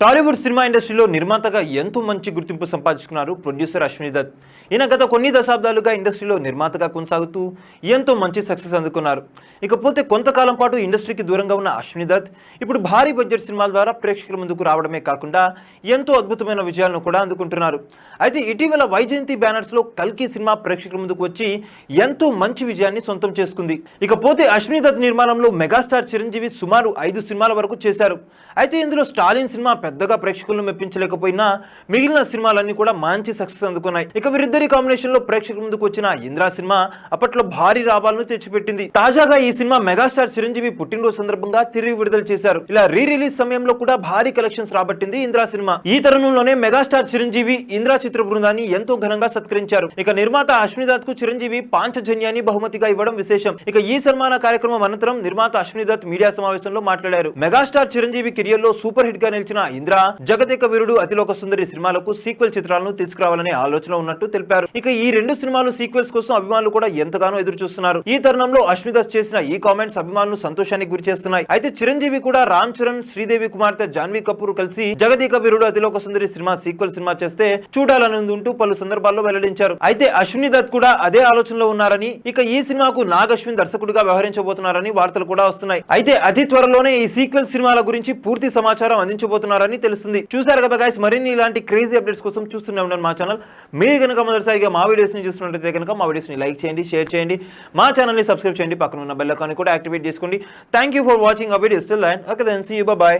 Tollywood cinema ఇండస్ట్రీలో నిర్మాతగా ఎంతో మంచి గుర్తింపు సంపాదించుకున్నారు ప్రొడ్యూసర్ అశ్విని దత్. ఈయన గత కొన్ని దశాబ్దాలుగా ఇండస్ట్రీలో నిర్మాతగా కొనసాగుతూ ఎంతో మంచి సక్సెస్ అందుకున్నారు. ఇకపోతే కొంతకాలం పాటు ఇండస్ట్రీకి దూరంగా ఉన్న అశ్విని దత్ ఇప్పుడు భారీ బడ్జెట్ సినిమాల ద్వారా ప్రేక్షకుల ముందుకు రావడమే కాకుండా ఎంతో అద్భుతమైన విజయాలను కూడా అందుకుంటున్నారు. అయితే ఇటీవల వైజయంతి బ్యానర్స్లో కల్కి సినిమా ప్రేక్షకుల ముందుకు వచ్చి ఎంతో మంచి విజయాన్ని సొంతం చేసుకుంది. ఇకపోతే అశ్విని దత్ నిర్మాణంలో మెగాస్టార్ చిరంజీవి సుమారు 5 సినిమాల వరకు చేశారు. అయితే ఇందులో స్టాలిన్ సినిమా పెద్దగా ప్రేక్షకులను మెప్పించలేకపోయినా మిగిలిన సినిమాలన్నీ కూడా మంచి సక్సెస్ అందుకున్నాయి. ఇక వీరిద్దరి కాంబినేషన్ లో ప్రేక్షకుల ముందుకు వచ్చిన ఇంద్రా సినిమా అప్పట్లో భారీ లాభాలను తెచ్చిపెట్టింది. తాజాగా ఈ సినిమా మెగాస్టార్ చిరంజీవి పుట్టినరోజు సందర్భంగా తిరిగి విడుదల చేశారు. ఇలా రిలీజ్ సమయంలో కూడా భారీ కలెక్షన్స్ రాబట్టింది ఇంద్రా సినిమా. ఈ తరుణంలోనే మెగాస్టార్ చిరంజీవి ఇంద్రా చిత్ర బృందాన్ని ఎంతో ఘనంగా సత్కరించారు. ఇక నిర్మాత అశ్విని దత్ కు చిరంజీవి పాంచజన్యాన్ని బహుమతిగా ఇవ్వడం విశేషం. ఇక ఈ సన్మాన కార్యక్రమం అనంతరం నిర్మాత అశ్విని దత్ మీడియా సమావేశంలో మాట్లాడారు. మెగాస్టార్ చిరంజీవి కెరియర్ లో సూపర్ హిట్ గా నిలిచిన ఇంద్ర, జగదేక వీరుడు, అతిలోక సుందరి సినిమాలకు సీక్వెల్ చిత్రాలను తీసుకురావాలనే ఆలోచన ఉన్నట్టు తెలిపారు. ఇక ఈ 2 సినిమాలు సీక్వెల్స్ కోసం అభిమానులు కూడా ఎంతగానో ఎదురు చూస్తున్నారు. ఈ తరుణంలో అశ్విని దత్ చేసిన ఈ కామెంట్స్ అభిమానులు సంతోషానికి గురి చేస్తున్నాయి. అయితే చిరంజీవి కూడా రామ్ చరణ్, శ్రీదేవి కుమార్తె జాన్వీ కపూర్ కలిసి Jagadeka Veerudu, Athiloka Sundari cinema sequel cinema చేస్తే చూడాలని ఉంటూ పలు సందర్భాల్లో వెల్లడించారు. అయితే అశ్విని దత్ కూడా అదే ఆలోచనలో ఉన్నారని, ఇక ఈ సినిమాకు నాగ్ అశ్విన్ దర్శకుడిగా వ్యవహరించబోతున్నారని వార్తలు కూడా వస్తున్నాయి. అయితే అతి త్వరలోనే ఈ సీక్వెల్ సినిమాల గురించి పూర్తి సమాచారం అందించబోతున్నారని తెలుస్తుంది. చూసారు కదా గైస్, మరిన్ని ఇలాంటి క్రేజీ అప్డేట్స్ కోసం చూస్తూనే ఉండండి మా ఛానల్. మీరు కనుక మొదటిసారిగా మా వీడియోస్ ని చూస్తున్నట్లయితే కనుక మా వీడియోస్ ని లైక్ చేయండి, షేర్ చేయండి, మా ఛానల్ ని సబ్స్క్రైబ్ చేయండి, పక్కన ఉన్న బెల్ ఐకాన్ కూడా యాక్టివేట్ చేసుకోండి. Thank you for watching our videos. Till then, okay then, see you, bye by.